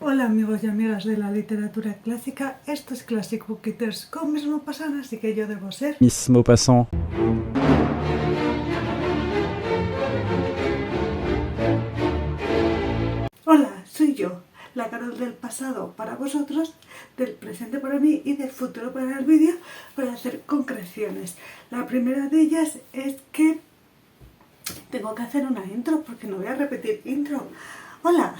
Hola amigos y amigas de la literatura clásica, esto es Classic Book Eaters con Miss Maupassant, así que yo debo ser Miss Maupassant. Hola, soy yo, la Carol del pasado para vosotros, del presente para mí y del futuro para el vídeo, para hacer concreciones. La primera de ellas es que tengo que hacer una intro, porque no voy a repetir intro. Hola,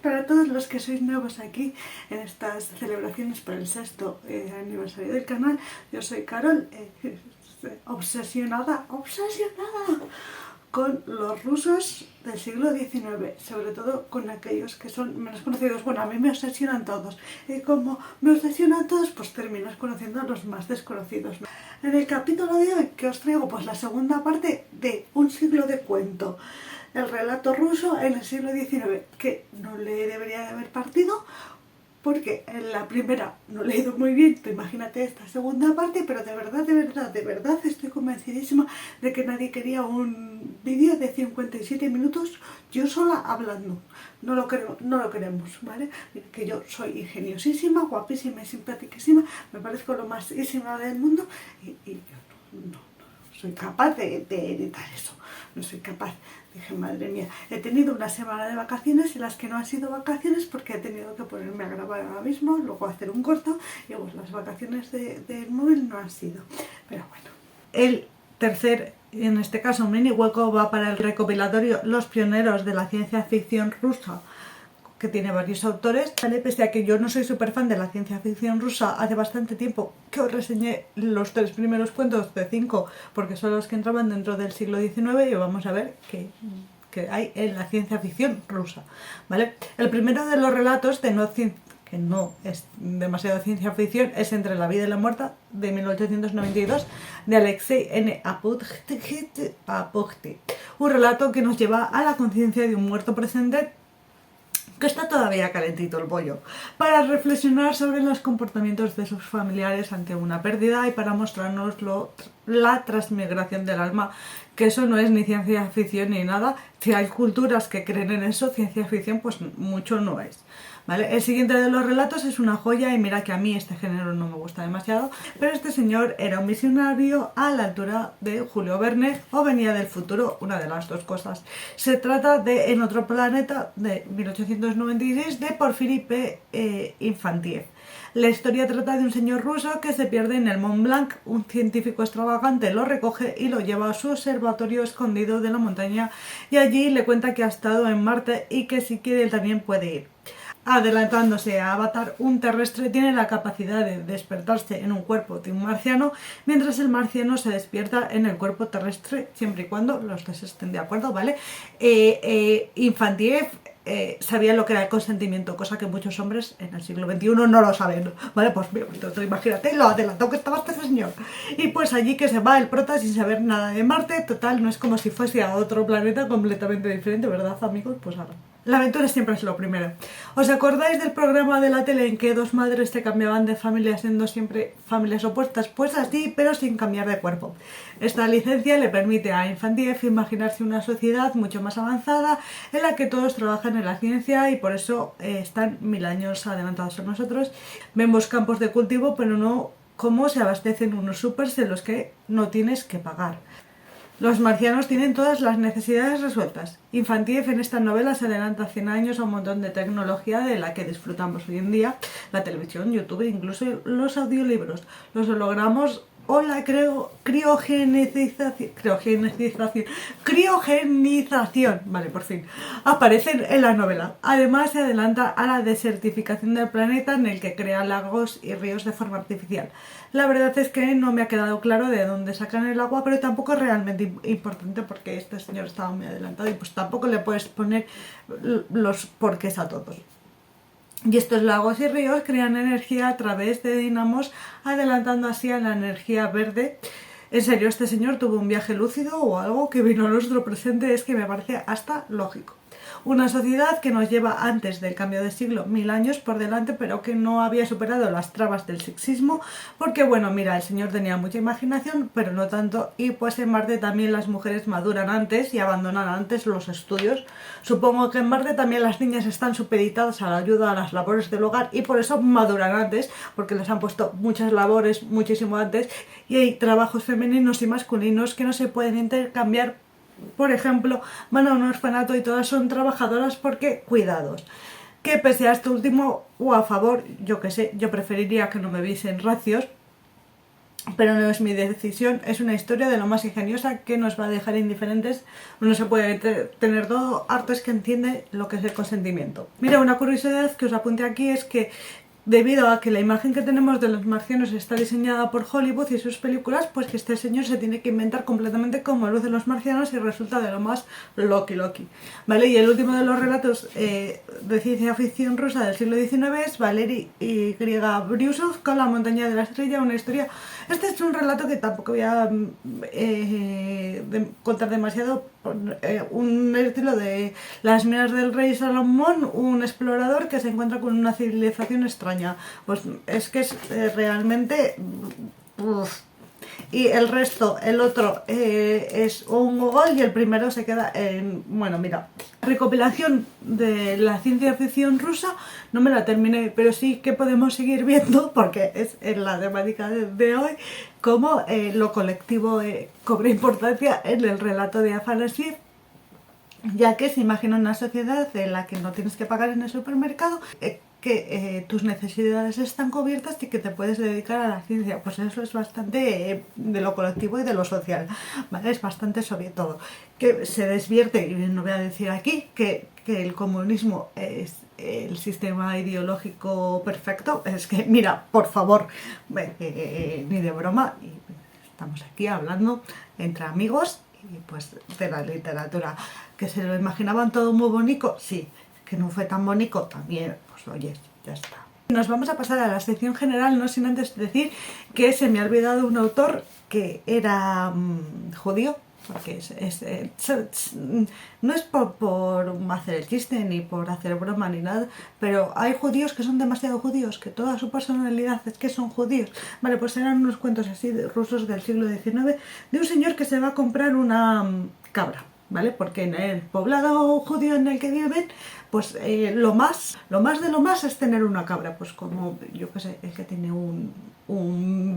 para todos los que sois nuevos aquí en estas celebraciones por el 6º aniversario del canal, yo soy Carol, obsesionada con los rusos del siglo XIX, sobre todo con aquellos que son menos conocidos. Bueno, a mí me obsesionan todos, y como me obsesionan todos, pues terminas conociendo a los más desconocidos. En el capítulo de hoy, que os traigo, pues la segunda parte de Un siglo de cuento, el relato ruso en el siglo XIX, que no le debería de haber partido, porque en la primera no le he ido muy bien, imagínate esta segunda parte, pero de verdad estoy convencidísima de que nadie quería un vídeo de 57 minutos yo sola hablando. No lo queremos, ¿vale? Que yo soy ingeniosísima, guapísima y simpaticísima, me parezco lo más ísima del mundo y yo no soy capaz de editar eso, no soy capaz. Dije, madre mía, he tenido una semana de vacaciones en las que no han sido vacaciones porque he tenido que ponerme a grabar ahora mismo, luego hacer un corto, y pues las vacaciones del móvil no han sido. Pero bueno. El tercer, en este caso mini hueco, va para el recopilatorio Los pioneros de la ciencia ficción rusa, que tiene varios autores, ¿vale? Pese a que yo no soy súper fan de la ciencia ficción rusa, hace bastante tiempo que os reseñé los 3 primeros cuentos de 5, porque son los que entraban dentro del siglo XIX, y vamos a ver qué hay en la ciencia ficción rusa, ¿vale? El primero de los relatos que no es demasiado ciencia ficción es Entre la vida y la muerte, de 1892, de Alexei N. Apukhtin, un relato que nos lleva a la conciencia de un muerto presente que está todavía calentito el pollo, para reflexionar sobre los comportamientos de sus familiares ante una pérdida y para mostrarnos la transmigración del alma, que eso no es ni ciencia ficción ni nada. Si hay culturas que creen en eso, ciencia ficción pues mucho no es, ¿vale? El siguiente de los relatos es una joya, y mira que a mí este género no me gusta demasiado, pero este señor era un visionario a la altura de Julio Verne, o venía del futuro, una de las dos cosas. Se trata de En otro planeta, de 1896, de Porfiri P. Infantiev. La historia trata de un señor ruso que se pierde en el Mont Blanc. Un científico extravagante lo recoge y lo lleva a su observatorio escondido de la montaña, y allí le cuenta que ha estado en Marte y que si quiere él también puede ir. Adelantándose a Avatar, un terrestre tiene la capacidad de despertarse en un cuerpo de un marciano, mientras el marciano se despierta en el cuerpo terrestre, siempre y cuando los dos estén de acuerdo, ¿vale? Infantiev sabía lo que era el consentimiento, cosa que muchos hombres en el siglo XXI no lo saben, ¿vale? Pues imagínate lo adelantado que estaba este señor. Y pues allí que se va el prota sin saber nada de Marte. Total, no es como si fuese a otro planeta completamente diferente, ¿verdad, amigos? Pues ahora. La aventura siempre es lo primero. ¿Os acordáis del programa de la tele en que dos madres se cambiaban de familia siendo siempre familias opuestas? Pues así, pero sin cambiar de cuerpo. Esta licencia le permite a Infantiev imaginarse una sociedad mucho más avanzada en la que todos trabajan en la ciencia, y por eso están 1000 años adelantados a nosotros. Vemos campos de cultivo, pero no cómo se abastecen unos supers en los que no tienes que pagar. Los marcianos tienen todas las necesidades resueltas. Infantiev en esta novela se adelanta 100 años a un montón de tecnología de la que disfrutamos hoy en día: la televisión, YouTube, incluso los audiolibros, los hologramas o la criogenización, vale, por fin, aparecen en la novela. Además, se adelanta a la desertificación del planeta, en el que crea lagos y ríos de forma artificial. La verdad es que no me ha quedado claro de dónde sacan el agua, pero tampoco es realmente importante porque este señor estaba muy adelantado y pues tampoco le puedes poner los porqués a todos. Y estos lagos y ríos crean energía a través de dinamos, adelantando así a la energía verde. En serio, este señor tuvo un viaje lúcido o algo que vino a nuestro presente, es que me parece hasta lógico. una sociedad que nos lleva antes del cambio de siglo 1000 años por delante, pero que no había superado las trabas del sexismo, porque bueno, mira, el señor tenía mucha imaginación, pero no tanto, y pues en Marte también las mujeres maduran antes y abandonan antes los estudios. Supongo que en Marte también las niñas están supeditadas a la ayuda a las labores del hogar y por eso maduran antes, porque les han puesto muchas labores muchísimo antes, y hay trabajos femeninos y masculinos que no se pueden intercambiar. Por ejemplo, van a un orfanato y todas son trabajadoras porque cuidados. Que pese a esto último, o a favor, yo que sé, yo preferiría que no me viesen racios, pero no es mi decisión, es una historia de lo más ingeniosa que nos va a dejar indiferentes. No se puede tener todo, harto es que entiende lo que es el consentimiento. Mira, una curiosidad que os apunte aquí es que debido a que la imagen que tenemos de los marcianos está diseñada por Hollywood y sus películas, pues que este señor se tiene que inventar completamente cómo lucen los marcianos y resulta de lo más loki, ¿vale? Y el último de los relatos de ciencia ficción rusa del siglo XIX es Valery Y. Brusov con La montaña de la estrella, una historia. Este es un relato que tampoco voy a contar demasiado. Un estilo de las minas del rey Salomón, un explorador que se encuentra con una civilización extraña. Pues es que es realmente... Y el resto, el otro es un mogol y el primero se queda en... Bueno, mira, recopilación de la ciencia ficción rusa, no me la terminé, pero sí que podemos seguir viendo, porque es en la temática de hoy, cómo lo colectivo cobra importancia en el relato de Afanasiev, ya que se imagina una sociedad en la que no tienes que pagar en el supermercado, que tus necesidades están cubiertas y que te puedes dedicar a la ciencia. Pues eso es bastante de lo colectivo y de lo social, ¿vale? Es bastante sobre todo. Que se desvierte, y no voy a decir aquí, que el comunismo es el sistema ideológico perfecto. Es que, mira, por favor, ni de broma, y estamos aquí hablando entre amigos y pues de la literatura. ¿Que se lo imaginaban todo muy bonito? Sí. Que no fue tan bonito también, pues oye, ya está. Nos vamos a pasar a la sección general, no sin antes decir que se me ha olvidado un autor que era judío, porque no es por hacer el chiste ni por hacer broma ni nada, pero hay judíos que son demasiado judíos, que toda su personalidad es que son judíos. Vale, pues eran unos cuentos así de rusos del siglo XIX de un señor que se va a comprar una cabra, ¿vale? Porque en el poblado judío en el que viven, pues lo más de lo más es tener una cabra, pues como, yo qué sé, el que tiene un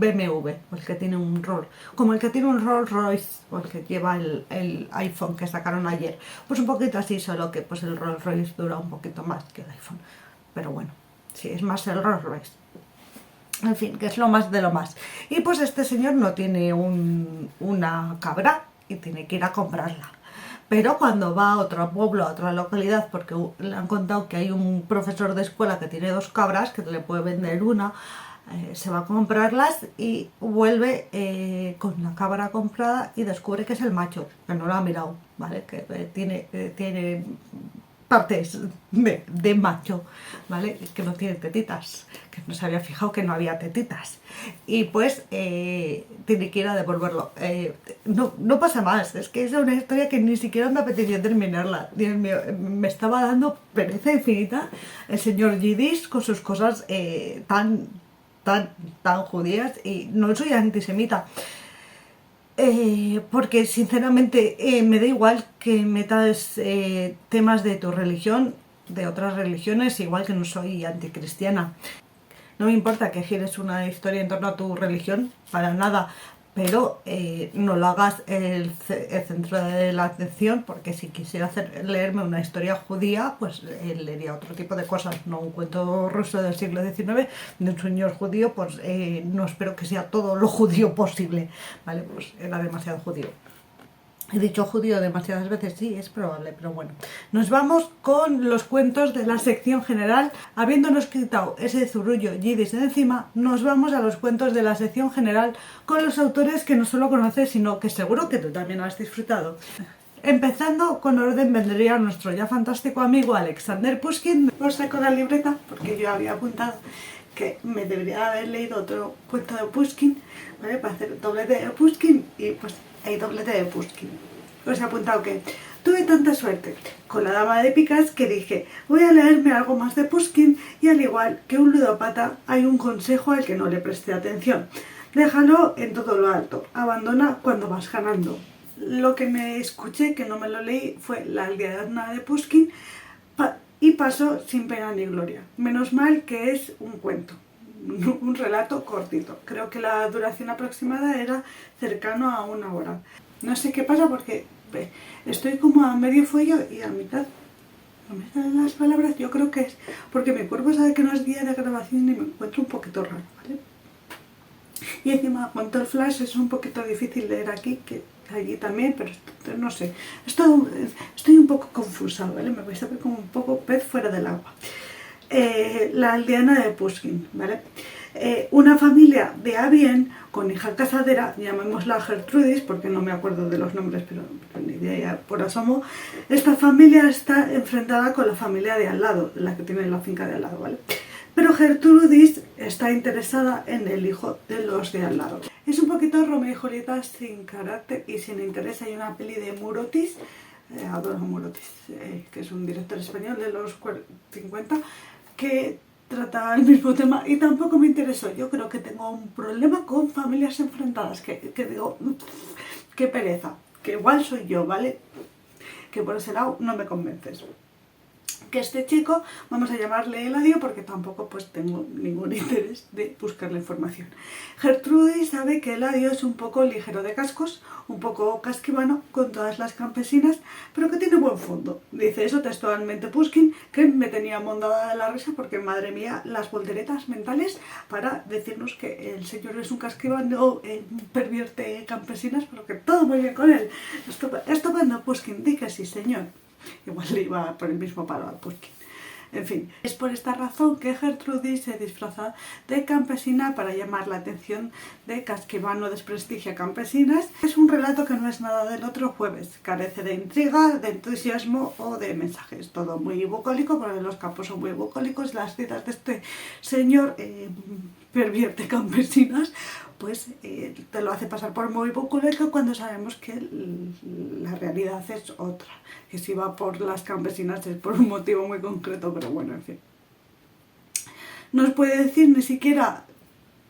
BMW, o el que tiene un Rolls, como el que tiene un Rolls Royce, o el que lleva el iPhone que sacaron ayer, pues un poquito así, solo que pues el Rolls Royce dura un poquito más que el iPhone, pero bueno, sí, es más el Rolls Royce. En fin, que es lo más de lo más. Y pues este señor no tiene una cabra y tiene que ir a comprarla. Pero cuando va a otro pueblo, a otra localidad, porque le han contado que hay un profesor de escuela que tiene 2 cabras, que le puede vender una, se va a comprarlas y vuelve con la cabra comprada y descubre que es el macho, que no lo ha mirado, ¿vale? Que tiene partes de macho, ¿vale? Que no tiene tetitas, que no se había fijado que no había tetitas. Y pues tiene que ir a devolverlo. No pasa más, es que es una historia que ni siquiera me apetecía terminarla. Dios mío, me estaba dando pereza infinita el señor Yiddish con sus cosas tan judías, y no soy antisemita. Porque sinceramente me da igual que metas temas de tu religión, de otras religiones, igual que no soy anticristiana. No me importa que gires una historia en torno a tu religión, para nada, pero no lo hagas el centro de la atención, porque si quisiera leerme una historia judía, pues leería otro tipo de cosas, no un cuento ruso del siglo XIX de un señor judío, pues no espero que sea todo lo judío posible, ¿vale? Pues era demasiado judío. He dicho judío demasiadas veces, sí, es probable, pero bueno. Nos vamos con los cuentos de la sección general. Habiéndonos quitado ese zurullo yiddish de encima, nos vamos a los cuentos de la sección general con los autores que no solo conoces, sino que seguro que tú también has disfrutado. Empezando con orden vendría nuestro ya fantástico amigo Alexander Pushkin. No saco la libreta porque yo había apuntado que me debería haber leído otro cuento de Pushkin, ¿vale? Para hacer doblete de Pushkin, y pues hay doblete de Pushkin. Os he apuntado que Tuve tanta suerte con la Dama de Picas que dije, voy a leerme algo más de Pushkin y al igual que un ludópata hay un consejo al que no le presté atención. Déjalo en todo lo alto, abandona cuando vas ganando. Lo que me escuché, que no me lo leí, fue La Aldeana de Pushkin y pasó sin pena ni gloria. Menos mal que es un cuento, un relato cortito. Creo que la duración aproximada era cercano a 1 hora. No sé qué pasa porque estoy como a medio folio y a mitad no me salen las palabras. Yo creo que es porque mi cuerpo sabe que no es día de grabación y me encuentro un poquito raro, ¿vale? Y encima con todo el flash es un poquito difícil leer aquí, que allí también, pero no sé. Estoy un poco confusa, ¿vale? Me vais a ver como un poco pez fuera del agua. La aldeana de Pushkin, ¿vale? Una familia de a bien, con hija casadera, llamémosla Gertrudis, porque no me acuerdo de los nombres, pero ni idea por asomo. Esta familia está enfrentada con la familia de al lado, la que tiene la finca de al lado, ¿vale? Pero Gertrudis está interesada en el hijo de los de al lado. Es un poquito Romeo y Julieta sin carácter y sin interés. Hay una peli de Murotis, adoro Murotis, que es un director español de los 50, que trata el mismo tema y tampoco me interesó. Yo creo que tengo un problema con familias enfrentadas, que digo, qué pereza, que igual soy yo, ¿vale? Que por ese lado no me convences. Que este chico, vamos a llamarle Eladio porque tampoco pues tengo ningún interés de buscar la información. Gertrudis sabe que Eladio es un poco ligero de cascos, un poco casquivano con todas las campesinas, pero que tiene buen fondo. Dice eso textualmente Pushkin, que me tenía mondada de la risa porque, madre mía, las volteretas mentales para decirnos que el señor es un casquivano, pervierte campesinas, pero que todo muy bien con él. Estupendo Pushkin, di que sí, señor. Igual le iba por el mismo palo a Pushkin. En fin, es por esta razón que Gertrudis se disfraza de campesina para llamar la atención de casquivano desprestigia campesinas. Es un relato que no es nada del otro jueves, carece de intriga, de entusiasmo o de mensajes. Todo muy bucólico, porque los campos son muy bucólicos. Las citas de este señor pervierte campesinas, pues te lo hace pasar por muy bucólico cuando sabemos que la realidad es otra. Que si va por las campesinas es por un motivo muy concreto, pero bueno, en fin. No os puede decir ni siquiera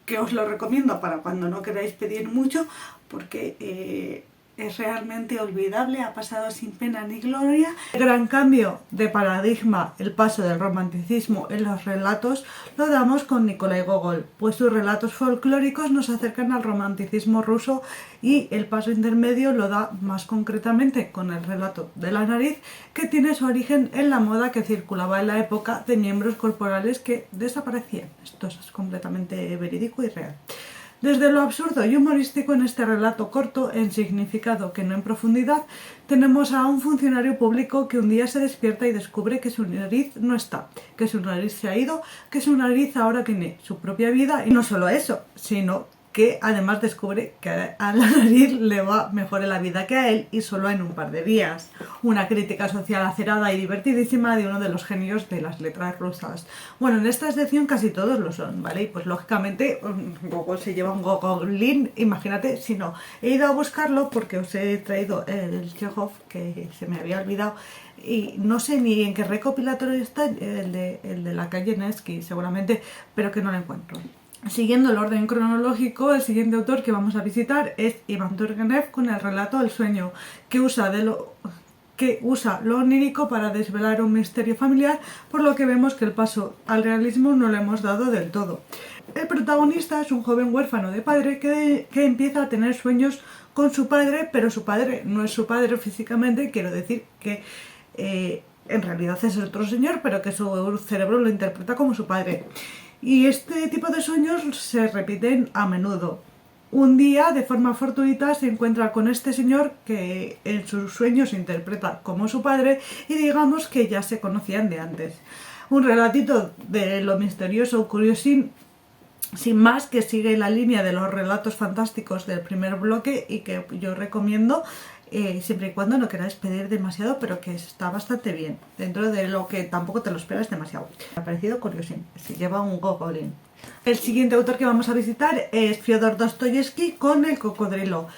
que os lo recomiendo para cuando no queráis pedir mucho, porque es realmente olvidable, ha pasado sin pena ni gloria. El gran cambio de paradigma, el paso del romanticismo en los relatos, lo damos con Nikolai Gogol, pues sus relatos folclóricos nos acercan al romanticismo ruso y el paso intermedio lo da más concretamente con el relato de la nariz, que tiene su origen en la moda que circulaba en la época de miembros corporales que desaparecían. Esto es completamente verídico y real. Desde lo absurdo y humorístico en este relato corto, en significado que no en profundidad, tenemos a un funcionario público que un día se despierta y descubre que su nariz no está, que su nariz se ha ido, que su nariz ahora tiene su propia vida y no solo eso, sino que además descubre que a la nariz le va mejor en la vida que a él y solo en un par de días. Una crítica social acerada y divertidísima de uno de los genios de las letras rusas. Bueno, en esta sección casi todos lo son, ¿vale? Y pues lógicamente Gogol se lleva un Gogolín, imagínate si no. He ido a buscarlo porque os he traído el Chekhov, que se me había olvidado, y no sé ni en qué recopilatorio está, el de la calle Nevsky seguramente, pero que no lo encuentro. Siguiendo el orden cronológico, el siguiente autor que vamos a visitar es Iván Turgenev con el relato El sueño, que usa lo onírico para desvelar un misterio familiar, por lo que vemos que el paso al realismo no lo hemos dado del todo. El protagonista es un joven huérfano de padre que empieza a tener sueños con su padre, pero su padre no es su padre físicamente, quiero decir que en realidad es otro señor, pero que su cerebro lo interpreta como su padre. Y este tipo de sueños se repiten a menudo. Un día, de forma fortuita, se encuentra con este señor que en sus sueños se interpreta como su padre y digamos que ya se conocían de antes. Un relatito de lo misterioso, curiosín, sin más, que sigue la línea de los relatos fantásticos del primer bloque y que yo recomiendo siempre y cuando no queráis pedir demasiado, pero que está bastante bien, dentro de lo que tampoco te lo esperas demasiado. Me ha parecido curiosín, se lleva un Gogolín. El siguiente autor que vamos a visitar es Fyodor Dostoyevsky con El cocodrilo.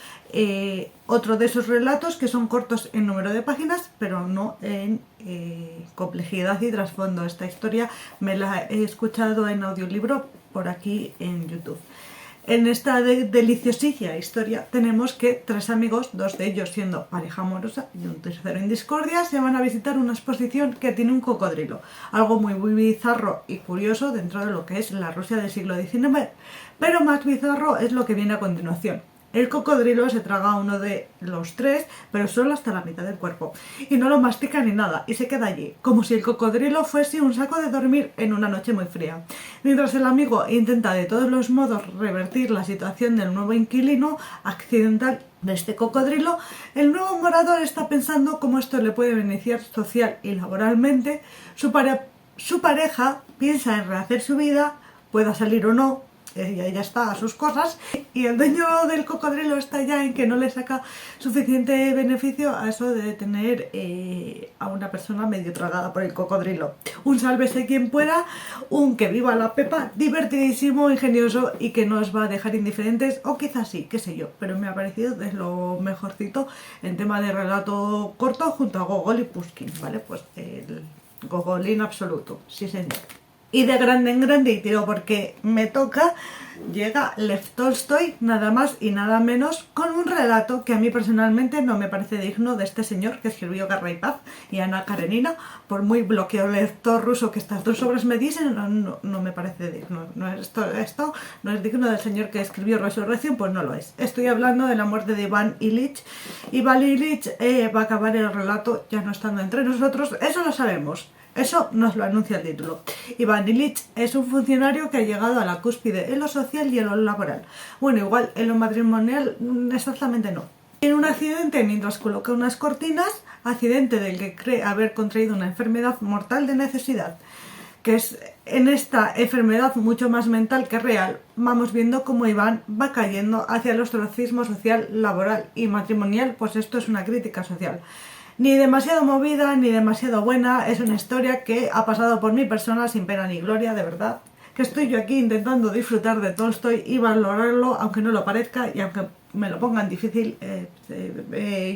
Otro de esos relatos que son cortos en número de páginas, pero no en complejidad y trasfondo. Esta historia me la he escuchado en audiolibro por aquí en YouTube. En esta deliciosilla historia tenemos que tres amigos, dos de ellos siendo pareja amorosa y un tercero en discordia, se van a visitar una exposición que tiene un cocodrilo. Algo muy bizarro y curioso dentro de lo que es la Rusia del siglo XIX. Pero más bizarro es lo que viene a continuación. El cocodrilo se traga a uno de los tres, pero solo hasta la mitad del cuerpo. Y no lo mastica ni nada, y se queda allí, como si el cocodrilo fuese un saco de dormir en una noche muy fría. Mientras el amigo intenta de todos los modos revertir la situación del nuevo inquilino accidental de este cocodrilo, el nuevo morador está pensando cómo esto le puede beneficiar social y laboralmente. Su pareja piensa en rehacer su vida, pueda salir o no, ya está a sus cosas, y el dueño del cocodrilo está ya en que no le saca suficiente beneficio a eso de tener a una persona medio tragada por el cocodrilo. Un sálvese quien pueda, un que viva la pepa, divertidísimo, ingenioso y que no os va a dejar indiferentes, o quizás sí, qué sé yo, pero me ha parecido de lo mejorcito en tema de relato corto junto a Gogol y Pushkin, ¿vale? Pues el Gogolín absoluto, sí señor. Y de grande en grande, y tiro porque me toca, llega Lev Tolstoy, nada más y nada menos, con un relato que a mí personalmente no me parece digno de este señor que escribió Guerra y Paz y Ana Karenina. Por muy bloqueo lector ruso que estas dos obras me dicen, no me parece digno. Esto no es digno del señor que escribió Resurrección, pues no lo es. Estoy hablando de la muerte de Iván Ilich. Iván Ilich va a acabar el relato ya no estando entre nosotros, eso lo sabemos. Eso nos lo anuncia el título. Iván Ilich es un funcionario que ha llegado a la cúspide en lo social y en lo laboral. Bueno, igual en lo matrimonial exactamente no. Tiene un accidente mientras coloca unas cortinas, accidente del que cree haber contraído una enfermedad mortal de necesidad, que es en esta enfermedad mucho más mental que real. Vamos viendo cómo Iván va cayendo hacia el ostracismo social, laboral y matrimonial, pues esto es una crítica social. Ni demasiado movida, ni demasiado buena, es una historia que ha pasado por mi persona sin pena ni gloria, de verdad. Que estoy yo aquí intentando disfrutar de Tolstoy y valorarlo, aunque no lo parezca y aunque me lo pongan difícil.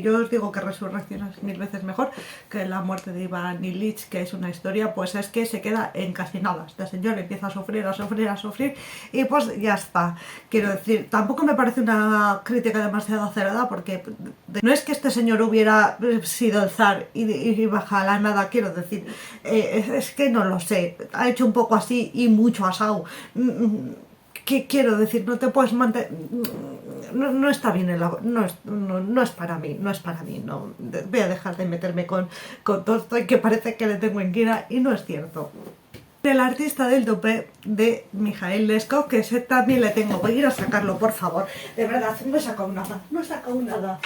Yo os digo que Resurrección es 1000 veces mejor que la muerte de Iván Ilich, que es una historia, pues es que se queda en casi nada. Este señor empieza a sufrir y pues ya está. Quiero decir, tampoco me parece una crítica demasiado acerada, porque no es que este señor hubiera sido el zar y baja a la nada, quiero decir, es que no lo sé, ha hecho un poco así y mucho asado. ¿Qué quiero decir? No te puedes mantener. No está bien, no es para mí, no. Voy a dejar de meterme con Tolstoy, que parece que le tengo en ira y no es cierto. El artista del tupé de Mikhail Leskov, que ese también le tengo. Voy a ir a sacarlo, por favor. De verdad, no he sacado nada.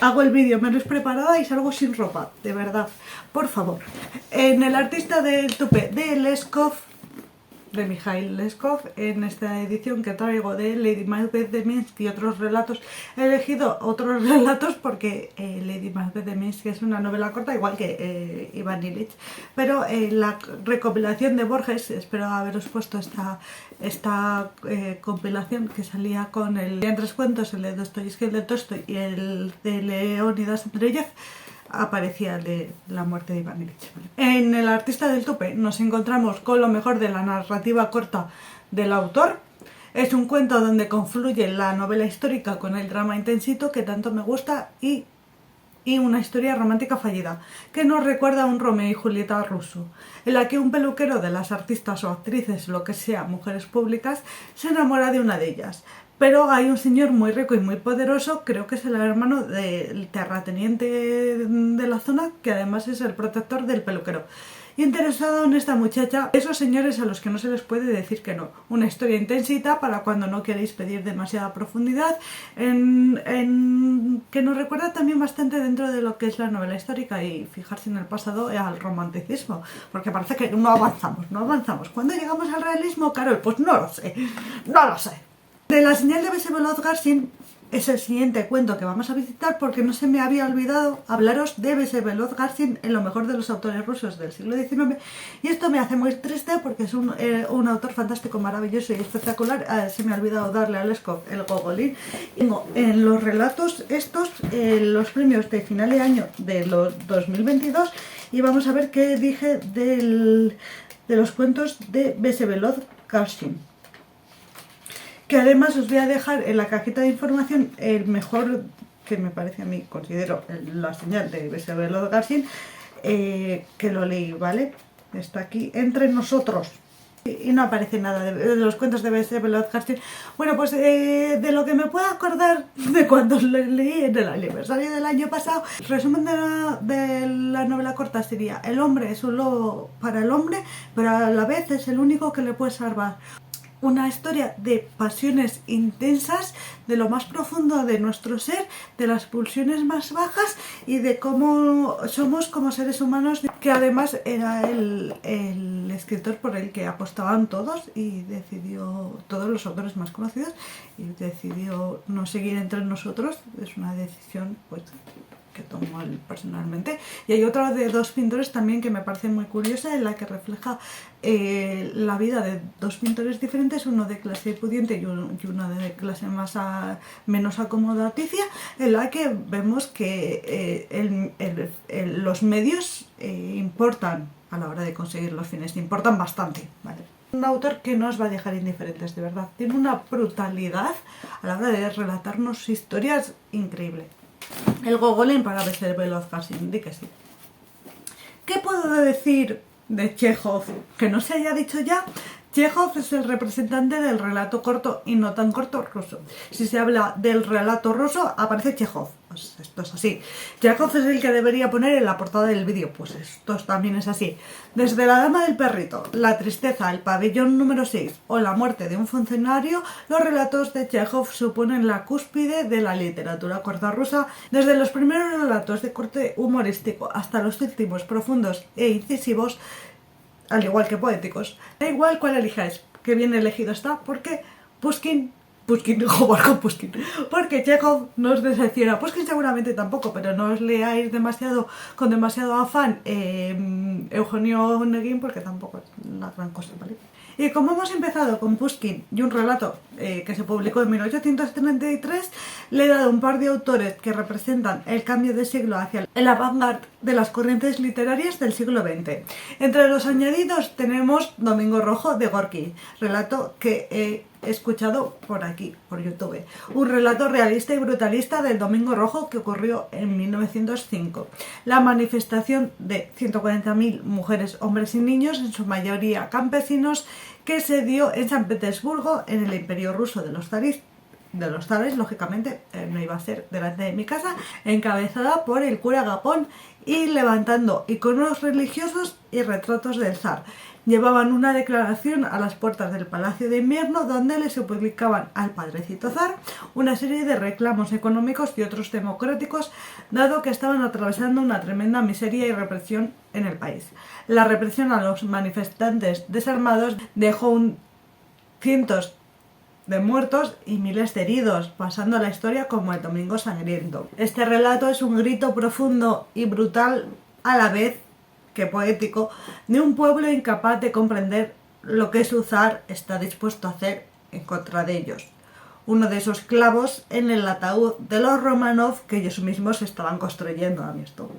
Hago el vídeo menos preparada y salgo sin ropa, de verdad. Por favor. En el artista del tupé de Leskov, de Mikhail Leskov, en esta edición que traigo de Lady Macbeth de Minsk y otros relatos, he elegido otros relatos porque Lady Macbeth de Minsk es una novela corta, igual que Iván Ilich, pero la recopilación de Borges, espero haberos puesto esta compilación que salía con el en 3 cuentos, el de Dostoyevsky, el de Tolstoy y el de Leónidas Andreyev, aparecía de la muerte de Iván Ilich. En el artista del tupe nos encontramos con lo mejor de la narrativa corta del autor. Es un cuento donde confluye la novela histórica con el drama intensito que tanto me gusta y una historia romántica fallida, que nos recuerda a un Romeo y Julieta ruso, en la que un peluquero de las artistas o actrices, lo que sea, mujeres públicas, se enamora de una de ellas. Pero hay un señor muy rico y muy poderoso, creo que es el hermano del terrateniente de la zona, que además es el protector del peluquero. Interesado en esta muchacha, esos señores a los que no se les puede decir que no. Una historia intensita para cuando no queréis pedir demasiada profundidad, que nos recuerda también bastante dentro de lo que es la novela histórica y fijarse en el pasado al romanticismo, porque parece que no avanzamos. ¿Cuándo llegamos al realismo, Carol? Pues no lo sé. De La señal de Vsevolod Garsin es el siguiente cuento que vamos a visitar, porque no se me había olvidado hablaros de Vsevolod Garsin, en lo mejor de los autores rusos del siglo XIX, y esto me hace muy triste porque es un autor fantástico, maravilloso y espectacular. Se me ha olvidado darle a Leskov el Gogolín. Tengo en los relatos estos los premios de final de año de los 2022, y vamos a ver qué dije de los cuentos de Vsevolod Garsin, que además os voy a dejar en la cajita de información el mejor, que me parece a mí, considero la señal de Vsevolod Garsin, que lo leí, ¿vale? Está aquí entre nosotros. Y no aparece nada de los cuentos de Vsevolod Garsin. Bueno, pues de lo que me puedo acordar de cuando lo leí en el aniversario del año pasado, el resumen de la novela corta sería: el hombre es un lobo para el hombre, pero a la vez es el único que le puede salvar. Una historia de pasiones intensas, de lo más profundo de nuestro ser, de las pulsiones más bajas y de cómo somos como seres humanos, que además era el escritor por el que apostaban todos, y decidió, todos los autores más conocidos, y decidió no seguir entre nosotros. Es una decisión pues que tomo él personalmente. Y hay otra de dos pintores también que me parece muy curiosa, en la que refleja la vida de dos pintores diferentes, uno de clase pudiente y uno de clase menos acomodaticia, en la que vemos que los medios importan a la hora de conseguir los fines, importan bastante, ¿vale? Un autor que no os va a dejar indiferentes, de verdad. Tiene una brutalidad a la hora de relatarnos historias increíble. El Gogolín para Vsevolod Garsin, di que sí. ¿Qué puedo decir de Chekhov que no se haya dicho ya? Chekhov es el representante del relato corto y no tan corto ruso. Si se habla del relato ruso, aparece Chekhov. Pues esto es así. Chekhov es el que debería poner en la portada del vídeo. Pues esto también es así. Desde La dama del perrito, La tristeza, El pabellón número 6 o La muerte de un funcionario, los relatos de Chekhov suponen la cúspide de la literatura corta rusa. Desde los primeros relatos de corte humorístico hasta los últimos profundos e incisivos, al igual que poéticos. Da igual cuál elijáis, que bien elegido está, porque Pushkin, jugar con Pushkin, porque Chekhov no os decepciona. Pushkin seguramente tampoco, pero no os leáis con demasiado afán Eugenio Onegin, porque tampoco es una gran cosa, ¿vale? Y como hemos empezado con Pushkin y un relato que se publicó en 1833, le he dado un par de autores que representan el cambio de siglo hacia el avant-garde de las corrientes literarias del siglo XX. Entre los añadidos tenemos Domingo Rojo de Gorky, relato que he escuchado por aquí, por YouTube. Un relato realista y brutalista del Domingo Rojo que ocurrió en 1905. La manifestación de 140.000 mujeres, hombres y niños, en su mayoría campesinos, que se dio en San Petersburgo, en el Imperio Ruso de los zares, lógicamente, no iba a ser delante de mi casa, encabezada por el cura Gapón y levantando iconos religiosos y retratos del zar. Llevaban una declaración a las puertas del Palacio de Invierno donde les publicaban al padrecito zar una serie de reclamos económicos y otros democráticos, dado que estaban atravesando una tremenda miseria y represión en el país. La represión a los manifestantes desarmados dejó cientos de muertos y miles de heridos, pasando a la historia como el Domingo Sangriento. Este relato es un grito profundo y brutal a la vez que poético, de un pueblo incapaz de comprender lo que su zar está dispuesto a hacer en contra de ellos. Uno de esos clavos en el ataúd de los Romanov que ellos mismos estaban construyendo a mi estómago.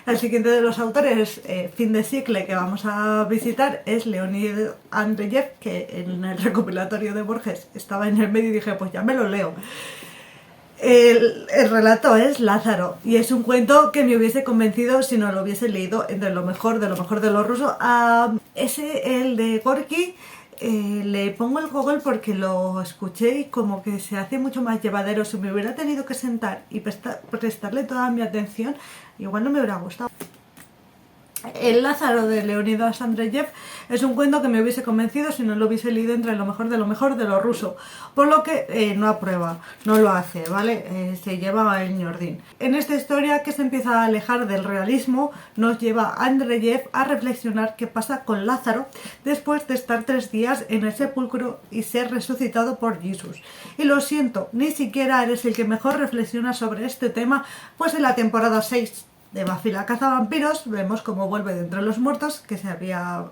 El siguiente de los autores, fin de cicle, que vamos a visitar es Leonid Andreyev, que en el recopilatorio de Borges estaba en el medio y dije, pues ya me lo leo. El relato es Lázaro y es un cuento que me hubiese convencido si no lo hubiese leído entre lo mejor de lo ruso. El de Gorky, le pongo el Gogol porque lo escuché y como que se hace mucho más llevadero. Si me hubiera tenido que sentar y prestarle toda mi atención, igual no me hubiera gustado. El Lázaro de Leonidas Andreyev es un cuento que me hubiese convencido si no lo hubiese leído entre lo mejor de lo ruso, por lo que no aprueba, no lo hace, ¿vale? Se lleva el ñordín. En esta historia, que se empieza a alejar del realismo, nos lleva Andreyev a reflexionar qué pasa con Lázaro después de estar 3 días en el sepulcro y ser resucitado por Jesús. Y lo siento, ni siquiera eres el que mejor reflexiona sobre este tema, pues en la temporada 6 de Buffy la cazavampiros vemos cómo vuelve de entre los muertos, que se había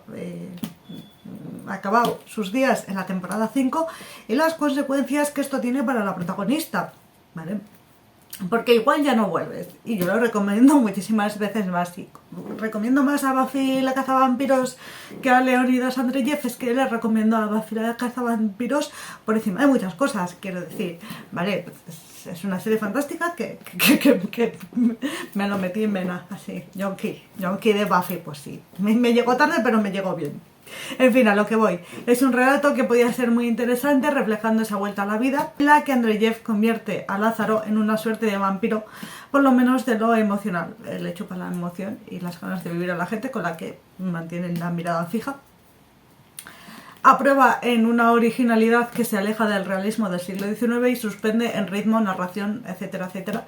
acabado sus días en la temporada 5, y las consecuencias que esto tiene para la protagonista, ¿vale? Porque igual ya no vuelves, y yo lo recomiendo muchísimas veces más. Y recomiendo más a Buffy la cazavampiros que a Leonidas Andreyev. Es que le recomiendo a Buffy la cazavampiros por encima de muchas cosas, quiero decir, ¿vale? Es una serie fantástica que me lo metí en vena, así, yonki de Buffy, pues sí. Me llegó tarde, pero me llegó bien. En fin, a lo que voy. Es un relato que podía ser muy interesante, reflejando esa vuelta a la vida, en la que Andreyev convierte a Lázaro en una suerte de vampiro, por lo menos de lo emocional. Le chupa la emoción y las ganas de vivir a la gente, con la que mantienen la mirada fija. Aprueba en una originalidad que se aleja del realismo del siglo XIX y suspende en ritmo, narración, etcétera, etcétera.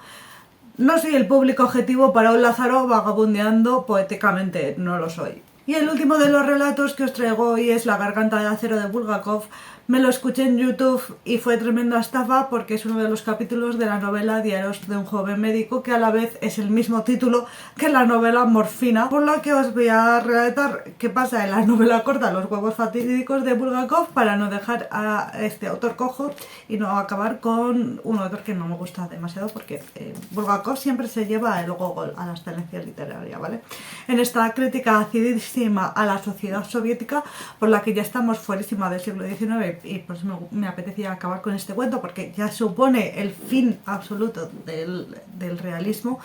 No soy el público objetivo para un Lázaro vagabundeando poéticamente, no lo soy. Y el último de los relatos que os traigo hoy es La garganta de acero de Bulgakov. Me lo escuché en YouTube y fue tremenda estafa, porque es uno de los capítulos de la novela Diarios de un joven médico, que a la vez es el mismo título que la novela Morfina, por lo que os voy a relatar qué pasa en la novela corta Los huevos fatídicos de Bulgakov, para no dejar a este autor cojo y no acabar con un autor que no me gusta demasiado, porque Bulgakov siempre se lleva el gogol a la excelencia literaria, ¿vale? En esta crítica acidísima a la sociedad soviética, por la que ya estamos fuerísima del siglo XIX, y por eso me apetecía acabar con este cuento, porque ya supone el fin absoluto del realismo.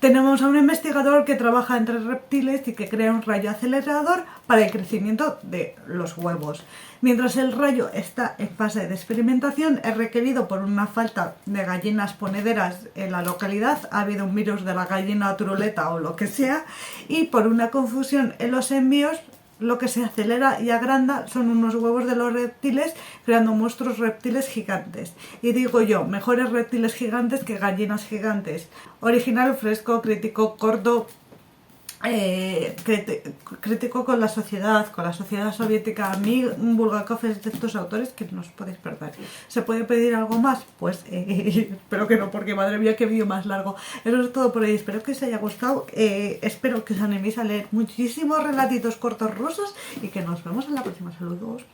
Tenemos a un investigador que trabaja entre reptiles y que crea un rayo acelerador para el crecimiento de los huevos. Mientras el rayo está en fase de experimentación, es requerido por una falta de gallinas ponederas en la localidad, ha habido un virus de la gallina turuleta o lo que sea, y por una confusión en los envíos, lo que se acelera y agranda son unos huevos de los reptiles, creando monstruos reptiles gigantes. Y digo yo, mejores reptiles gigantes que gallinas gigantes. Original, fresco, crítico, corto, crítico con la sociedad soviética. A mí Bulgakov es de estos autores que no os podéis perder. ¿Se puede pedir algo más? Pues espero que no, porque madre mía, qué vídeo más largo. Eso es todo por hoy, espero que os haya gustado, espero que os animéis a leer muchísimos relatitos cortos rusos y que nos vemos en la próxima. Saludos.